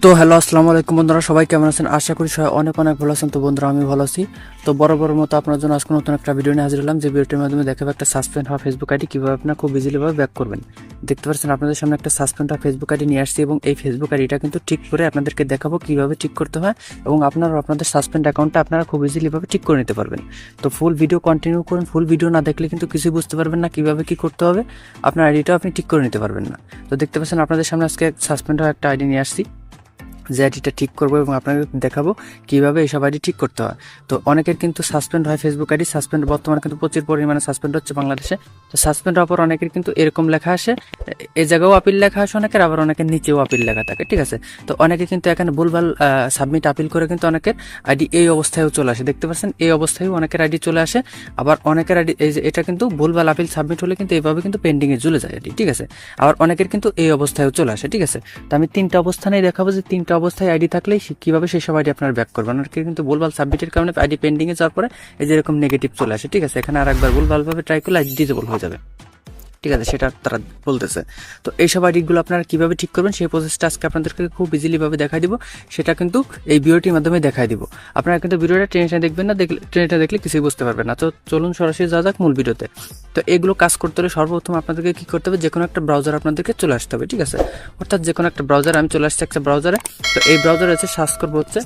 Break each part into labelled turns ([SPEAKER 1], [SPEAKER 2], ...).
[SPEAKER 1] তো হ্যালো আসসালামু আলাইকুম বন্ধুরা, সবাই কেমন আছেন? আশা করি সবাই অনেক অনেক ভালো আছেন। তো বন্ধুরা, আমি ভালো আছি। তো বরাবর মতো আপনার জন্য আজকে নতুন একটা ভিডিও নিয়ে হাজির হলাম, যে ভিডিওটির মাধ্যমে দেখাবো একটা সাসপেন্ড হওয়া ফেসবুক আইডি কীভাবে আপনারা খুব ইজিলিভাবে ব্যাক করবেন। দেখতে পাচ্ছেন আপনাদের সামনে একটা সাসপেন্ড হওয়া ফেসবুক আইডি নিয়ে আসছি, এবং এই ফেসবুক আইডিটা কিন্তু ঠিক করে আপনাদেরকে দেখাবো কীভাবে ঠিক করতে হয়, এবং আপনারা আপনাদের সাসপেন্ড অ্যাকাউন্টটা আপনারা খুব ইজিলিভাবে ঠিক করে নিতে পারবেন। তো ফুল ভিডিও কন্টিনিউ করুন। ফুল ভিডিও না দেখলে কিন্তু কিছুই বুঝতে পারবেন না কীভাবে কী করতে হবে, আপনার আইডিটাও আপনি ঠিক করে নিতে পারবেন না। তো দেখতে পাচ্ছেন আপনাদের সামনে আজকে সাসপেন্ড হওয়া একটা আইডি নিয়ে আসছি, যে আইডিটা ঠিক করবো এবং আপনাকে দেখাবো কীভাবে এইসব আইডি ঠিক করতে হয়। তো অনেকের কিন্তু সাসপেন্ড হয় ফেসবুক আইডি, সাসপেন্ড বর্তমানে কিন্তু প্রচুর পরিমাণে সাসপেন্ড হচ্ছে বাংলাদেশে। তো সাসপেন্ড হওয়ার পর অনেকের কিন্তু এরকম লেখা আসে, এই জায়গাও আপিল লেখা আসে অনেকের, আবার অনেকের নিচেও আপিল লেখা থাকে, ঠিক আছে। তো অনেকে কিন্তু এখানে ভুলভাল সাবমিট আপিল করে কিন্তু অনেকের আইডি এই অবস্থায়ও চলে আসে। দেখতে পাচ্ছেন এই অবস্থায়ও অনেকের আইডি চলে আসে, আবার অনেকের আইডি এই যে এটা কিন্তু ভুলভাল আপিল সাবমিট হলে কিন্তু এইভাবে কিন্তু পেন্ডিংয়ে ঝুলে যায় আইডি, ঠিক আছে। আবার অনেকের কিন্তু এই অবস্থায়ও চলে আসে, ঠিক আছে। তো আমি তিনটা অবস্থানেই দেখাবো যে তিনটা অবস্থায় আইডি থাকলে কীভাবে সেই সব আইডি আপনার ব্যাক করবেন। অনেকে কিন্তু ভুলভাল সাবমিটের কারণে আইডি পেন্ডিংয়ে যাওয়ার পরে এই যে এরকম নেগেটিভ চলে আসে, ঠিক আছে। এখানে আর একবার ভুলভালভাবে ট্রাই করলে আইডি ডিজেবল হয়ে যাবে, ঠিক আছে, সেটা তারা বলতেছে। তো এইসব আইডিগুলো আপনারা কীভাবে ঠিক করবেন সেই প্রসেসটা আজকে আপনাদেরকে খুব ইজিলিভাবে দেখাই দিব, সেটা কিন্তু এই ভিডিওটির মাধ্যমে দেখাই দিব। আপনারা কিন্তু ভিডিওটা টেনশন দেখবেন না, ট্রেনটা দেখলে কিছুই বুঝতে পারবেন না। তো চলুন সরাসরি যাওয়া যাক মূল ভিডিওতে। তো এগুলো কাজ করতে হলে সর্বপ্রথম আপনাদেরকে কী করতে হবে, যে কোনো একটা ব্রাউজার আপনাদেরকে চলে আসতে হবে, ঠিক আছে। অর্থাৎ যে কোনো একটা ব্রাউজার, আমি চলে আসছি একটা ব্রাউজারে। তো এই ব্রাউজারে হচ্ছে সার্চ করবো হচ্ছে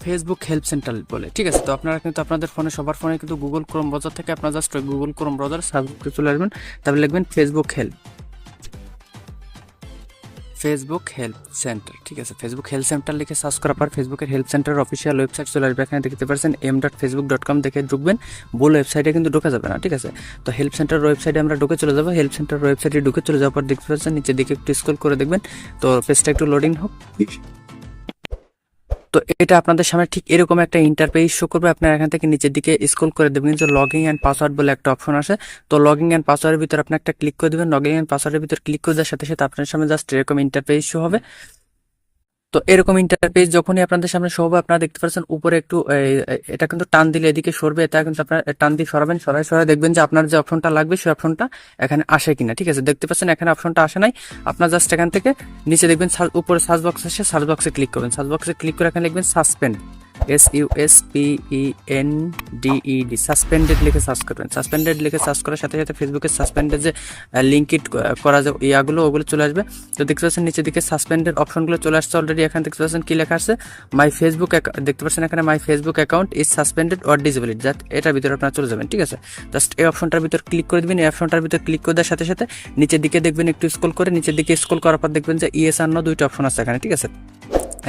[SPEAKER 1] ফেসবুক হেল্প সেন্টার বলে, ঠিক আছে। তো আপনারা কিন্তু আপনাদের ফোনে সবার ফোনে কিন্তু গুগল ক্রোম ব্রাউজার থেকে আপনারা just Google Chrome browser search করে চলে আসবেন, তারপরে লিখবেন ফেসবুক হেল্প সেন্টার, ঠিক আছে। ফেসবুক হেল্প সেন্টার লিখে সার্চ করার পর ফেসবুকের হেল্প সেন্টারের অফিসিয়াল ওয়েবসাইট চলে আসবে। এখানে দেখতে পাচ্ছেন m.facebook.com দেখে ঢুকবেন, বলে ওয়েবসাইটে কিন্তু ঢোকা যাবে না, ঠিক আছে। তো হেল্প সেন্টার ওয়েবসাইটে আমরা ঢুকে চলে যাবো। হেল্প সেন্টার ওয়েবসাইটে ঢুকে চলে যাওয়ার পর দেখতে পাচ্ছেন নিচের দিকে একটু স্ক্রল করে দেখবেন, তো পেজটা একটু লোডিং হোক। তো এটা আপনাদের সামনে ঠিক এরকম একটা ইন্টারপেজ শো করবে। আপনারা এখান থেকে নিচের দিকে স্ক্রল করে দেবেন, যে লগইন অ্যান্ড পাসওয়ার্ড বলে একটা অপশন আসে। তো লগইন অ্যান্ড পাসওয়ার্ডের ভিতর আপনি একটা ক্লিক করে দেবেন। লগইন অ্যান্ড পাসওয়ার্ডের ভিতর ক্লিক করে দেওয়ার সাথে সাথে আপনার সামনে জাস্ট এরকম ইন্টারপেজ শো হবে। তো এরকম ইন্টারপেজ যখনই আপনাদের সামনে শো হবে, আপনারা দেখতে পাচ্ছেন উপরে একটু এটা কিন্তু টান দিলে এদিকে সরবে, এটা কিন্তু আপনার টান দিয়ে সরাবেন, সরাই দেখবেন যে আপনার যে অপশনটা লাগবে সেই অপশনটা এখানে আসে কিনা, ঠিক আছে। দেখতে পাচ্ছেন এখানে অপশনটা আসে নাই। আপনার জাস্ট এখান থেকে নিচে দেখবেন উপরে সার্চ বক্স আসে, সার্চ বক্সে ক্লিক করবেন। সার্চ বক্সে ক্লিক করে এখানে লিখবেন সাসপেন্ড, SUSPENDED, সাসপেন্ডেড লিখে সার্চ করবেন। সাসপেন্ডেড লিখে সার্চ করার সাথে সাথে ফেসবুকের সাসপেন্ডেড যে লিঙ্ক ইট করা যে ওগুলো চলে আসবে। তো দেখতে পাচ্ছেন নিচের দিকে সাসপেন্ডেড অপশনগুলো চলে আসছে অলরেডি। এখানে দেখতে পাচ্ছেন কি লেখা আছে, মাই ফেসবুক, দেখতে পাচ্ছেন এখানে my Facebook account is suspended or disabled, just এটার ভিতরে আপনারা চলে যাবেন, ঠিক আছে। জাস্ট এই অপশনটার ভিতর ক্লিক করে দেবেন। এই অপশনটার ভিতর ক্লিক করে দেওয়ার সাথে সাথে নিচের দিকে দেখবেন, একটু স্ক্রল করে নিচের দিকে স্ক্রল করার পর দেখবেন যে ইয়েস আর নো দুইটা অপশন আছে এখানে, ঠিক আছে।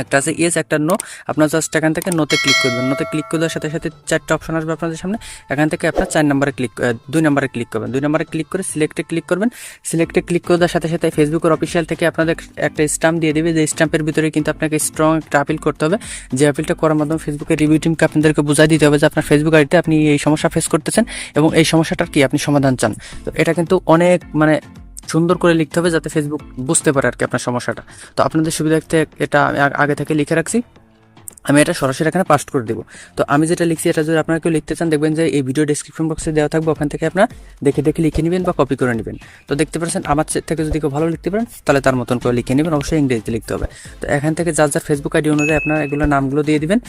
[SPEAKER 1] একটা আছে ইয়েস, একটা নো। আপনার জাস্ট এখান থেকে নোতে ক্লিক করবেন। নোতে ক্লিক করে দেওয়ার সাথে সাথে চারটা অপশন আসবে আপনাদের সামনে। এখান থেকে আপনার 2 নম্বরে ক্লিক করবেন। 2 নম্বরে ক্লিক করে সিলেক্টে ক্লিক করবেন। সিলেক্টে ক্লিক করে দেওয়ার সাথে সাথে ফেসবুকের অফিসিয়াল থেকে আপনাদের একটা স্ট্যাম্প দিয়ে দেবে, যে স্ট্যাম্পের ভিতরে কিন্তু আপনাকে স্ট্রং একটা আপিল করতে হবে। যে আপিলটা করার মাধ্যমে ফেসবুকের রিভিউ টিমকে আপনাদেরকে বুঝাই দিতে হবে যে আপনার ফেসবুক আইডিতে আপনি এই সমস্যা ফেস করতেছেন এবং এই সমস্যাটার কি আপনি সমাধান চান। তো এটা কিন্তু অনেক সুন্দর করে লিখতে হবে, যাতে ফেসবুক বুঝতে পারে আর কি আপনার সমস্যাটা। তো আপনাদের সুবিধার্থে এটা আমি আগে থেকে লিখে রাখছি, আমি এটা সরাসরি এখানে পাস্ট করে দেবো। তো আমি যেটা লিখছি এটা যদি আপনারা কেউ লিখতে চান, দেখবেন যে এই ভিডিও ডেসক্রিপশন বক্সে দেওয়া থাকবে, ওখান থেকে আপনারা দেখে লিখে নেবেন বা কপি করে নেবেন। তো দেখতে পাচ্ছেন আমার থেকে যদি কেউ ভালো লিখতে পারেন তাহলে তার মতন করে লিখে নেবেন, অবশ্যই ইংরেজিতে লিখতে হবে। তো এখান থেকে যার ফেসবুক আইডি অনুযায়ী আপনারা এগুলো নামগুলো দিয়ে দিবেন,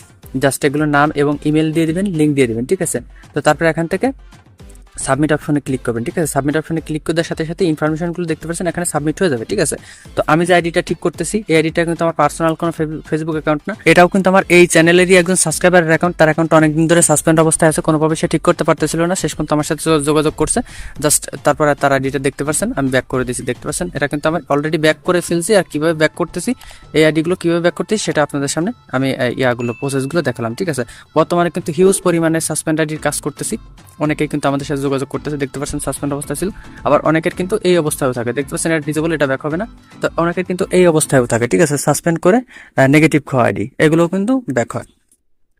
[SPEAKER 1] জাস্ট এগুলো নাম এবং ইমেল দিয়ে দিবেন, লিঙ্ক দিয়ে দিবেন, ঠিক আছে। তো তারপরে এখান থেকে সাবমিট অপশনে ক্লিক করবেন, ঠিক আছে। সাবমিট অপশনে ক্লিক করে দেওয়ার সাথে সাথে ইনফরমেশনগুলো দেখতে পাচ্ছেন এখানে সাবমিট হয়ে যাবে, ঠিক আছে। তো আমি যে আইডিটা ঠিক করতেছি, এই আইডিটা কিন্তু আমার পার্সোনাল কোনো ফেসবুক অ্যাকাউন্ট না, এটাও কিন্তু আমার এই চ্যানেলেরই একজন সাবস্ক্রাইবারের অ্যাকাউন্ট। তার অ্যাকাউন্ট অনেকদিন ধরে সাসপেন্ড অবস্থায় আছে, কোনোভাবে সে ঠিক করতে পারতেছিল না, শেষ পর্যন্ত আমার সাথে যোগাযোগ করছে। জাস্ট তারপরে তার আইডিটা দেখতে পাচ্ছেন আমি ব্যাক করে দিয়েছি, দেখতে পাচ্ছেন এটা কিন্তু আমি অলরেডি ব্যাক করে ফেলছি। আর কীভাবে ব্যাক করতেছি, এই আইডিগুলো কীভাবে ব্যাক করতেছি সেটা আপনাদের সামনে আমি প্রসেসগুলো দেখালাম, ঠিক আছে। বর্তমানে কিন্তু হিউজ পরিমাণে সাসপেন্ড আইডির কাজ করতেছি, অনেকেই কিন্তু আমাদের সাথে যোগাযোগ করতেছে। দেখতে পাচ্ছেন সাসপেন্ড অবস্থা ছিল, আবার অনেকের কিন্তু এই অবস্থায়ও থাকে, দেখতে পাচ্ছেন এটা ডিজেবল, এটা ব্যাক হবে না। তো অনেকের কিন্তু এই অবস্থায়ও থাকে, ঠিক আছে, সাসপেন্ড করে নেগেটিভ খাওয়া আইডি, এগুলোও কিন্তু ব্যাক হয়।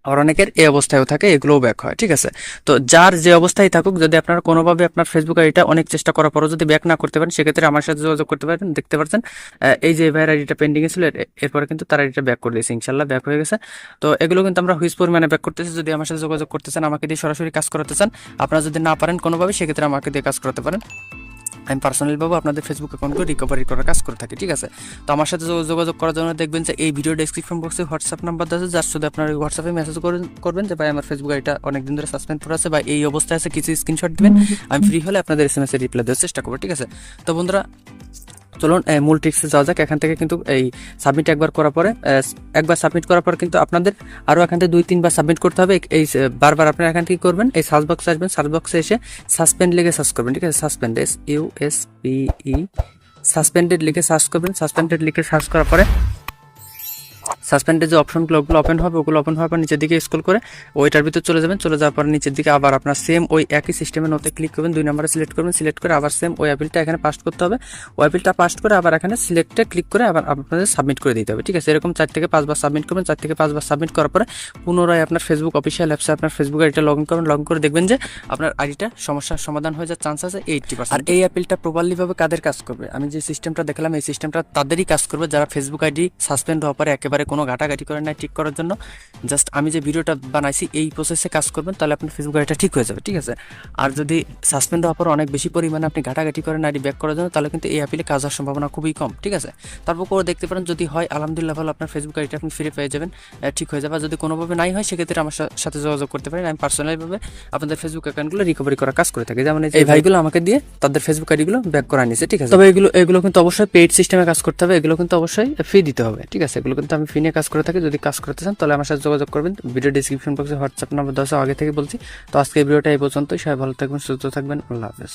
[SPEAKER 1] আর অনেকের এই অবস্থায়ও থাকে, এগুলোও ব্যাক হয়, ঠিক আছে। তো যার যে অবস্থায় থাকুক, যদি আপনারা কোনোভাবে আপনার ফেসবুক আইডিটা অনেক চেষ্টা করার পরও যদি ব্যাক না করতে পারেন, সেক্ষেত্রে আমার সাথে যোগাযোগ করতে পারেন। দেখতে পাচ্ছেন এই যে ভাইয়ের আইডিটা পেন্ডিংয়ে ছিল, এরপরে কিন্তু তার আইডিটা ব্যাক করে দিয়েছে, ইনশাল্লাহ ব্যাক হয়ে গেছে। তো এগুলো কিন্তু আমরা হুইজ পরিমাণে ব্যাক করতেছি। যদি আমার সাথে যোগাযোগ করতে চান, আমাকে দিয়ে সরাসরি কাজ করাতে চান, আপনারা যদি না পারেন কোনোভাবে, সেক্ষেত্রে আমাকে দিয়ে কাজ করাতে পারেন। আমি পার্সোনালিভাবে আপনাদের ফেসবুক অ্যাকাউন্টকে রিকভারি করার কাজ করে থাকি, ঠিক আছে। তো আমার সাথে যোগাযোগ করার জন্য দেখবেন যে এই ভিডিও ডেসক্রিপশন বক্সে হোয়াটসঅ্যাপ নাম্বার আছে, জাস্ট শুধু আপনার হোয়াটসঅ্যাপে মেসেজ করবেন যে ভাই আমার ফেসবুক আইডিটা অনেকদিন ধরে সাসপেন্ড করা আছে বা এই অবস্থায় আছে, কিছু স্ক্রিনশট দিবেন, আমি ফ্রি হলে আপনাদের SMS এর রিপ্লাই দেওয়ার চেষ্টা করবো, ঠিক আছে। তো বন্ধুরা চলুন মূল টিপসে যাওয়া যাক। এখান থেকে কিন্তু এই সাবমিট একবার করার পরে সাবমিট করার পর কিন্তু আপনাদের আরও এখান থেকে 2-3 বার সাবমিট করতে হবে। এই বারবার আপনারা এখান থেকে করবেন, এই সার্চ বক্সে আসবেন, সার্চ বক্সে এসে সাসপেন্ড লিখে সার্চ করবেন, ঠিক আছে। সাসপেন্ড SUSPE সাসপেন্ডেড লিখে সার্চ করবেন। সাসপেন্ডেড লিখে সার্চ করার পরে সাসপেন্ডের যে অপশনগুলো ওগুলো ওপেন হবে, ওগুলো ওপেন হওয়ার পর নিচের দিকে স্ক্রল করে ওইটার ভিতরে চলে যাবেন। চলে যাওয়ার পর নিচের দিকে আবার আপনার সেম ওই একই সিস্টেমে নোতে ক্লিক করবেন, 2 নম্বরে সিলেক্ট করবেন, সিলেক্ট করে আবার সেম ওই অ্যাপিলটা এখানে পাস্ট করতে হবে। ওই অ্যাপিলটা পাস্ট করে আবার এখানে সিলেক্টে ক্লিক করে আবার আপনাদের সাবমিট করে দিতে হবে, ঠিক আছে। এরকম 4 থেকে 5 বার সাবমিট করবেন। 4 থেকে 5 বার সাবমিট করার পরে পুনরায় আপনার ফেসবুক অফিসিয়াল অ্যাপসে আপনার ফেসবুক আইডিটা লগ ইন করবেন। লগ ইন করে দেখবেন যে আপনার আইডিটা সমস্যার সমাধান হয়ে যাওয়ার চান্স আছে 80%। আর এই অ্যাপিলটা প্রপারলিভাবে কাদের কাজ করবে, আমি যে সিস্টেমটা দেখালাম এই সিস্টেমটা তাদেরই কাজ করবে যারা ফেসবুক আইডি সাসপেন্ড হওয়ার পরে একেবারে কোনো ঘাটাঘাটি করে না ঠিক করার জন্য। জাস্ট আমি যে ভিডিওটা বানাইছি এই প্রসেসে কাজ করবেন, তাহলে আপনার ফেসবুক আইডিটা ঠিক হয়ে যাবে, ঠিক আছে। আর যদি সাসপেন্ড হওয়ার পর অনেক বেশি পরিমাণে আপনি ঘাটাঘাটি করেন আইডি ব্যাক করার জন্য, তাহলে কিন্তু এই অ্যাপিলে কাজ হওয়ার সম্ভাবনা খুবই কম, ঠিক আছে। তারপর করে দেখতে পারেন, যদি হয় আলহামদুলিল্লাহ ভালো, আপনার ফেসবুক আইডিটা আপনি ফিরে পেয়ে যাবেন, ঠিক হয়ে যাবে। আর যদি কোনোভাবে নাই হয় সেক্ষেত্রে আমার সাথে যোগাযোগ করতে পারেন। আমি পার্সোনালিভাবে আপনাদের ফেসবুক অ্যাকাউন্টগুলো রিকভারি করার কাজ করে থাকি। যেমন এই ভাইগুলো আমাকে দিয়ে তাদের ফেসবুক আইডিগুলো ব্যাক করা নিয়েছে, ঠিক আছে। তবে এগুলো কিন্তু অবশ্যই পেইড সিস্টেমে কাজ করতে হবে, এগুলো কিন্তু অবশ্যই ফি দিতে হবে, ঠিক আছে। এগুলো কিন্তু আমি ফি নিয়ে কাজ করে থাকি। যদি কাজ করতে চান তাহলে আমার সাথে যোগাযোগ করবেন। ভিডিও ডিসক্রিপশন বক্সে হোয়াটসঅ্যাপ নাম্বার দেওয়া আছে, আগে থেকে বলছি। তো আজকে ভিডিওটা এই পর্যন্তই। সবাই ভালো থাকবেন, সুস্থ থাকবেন, আল্লাহ হাফেজ।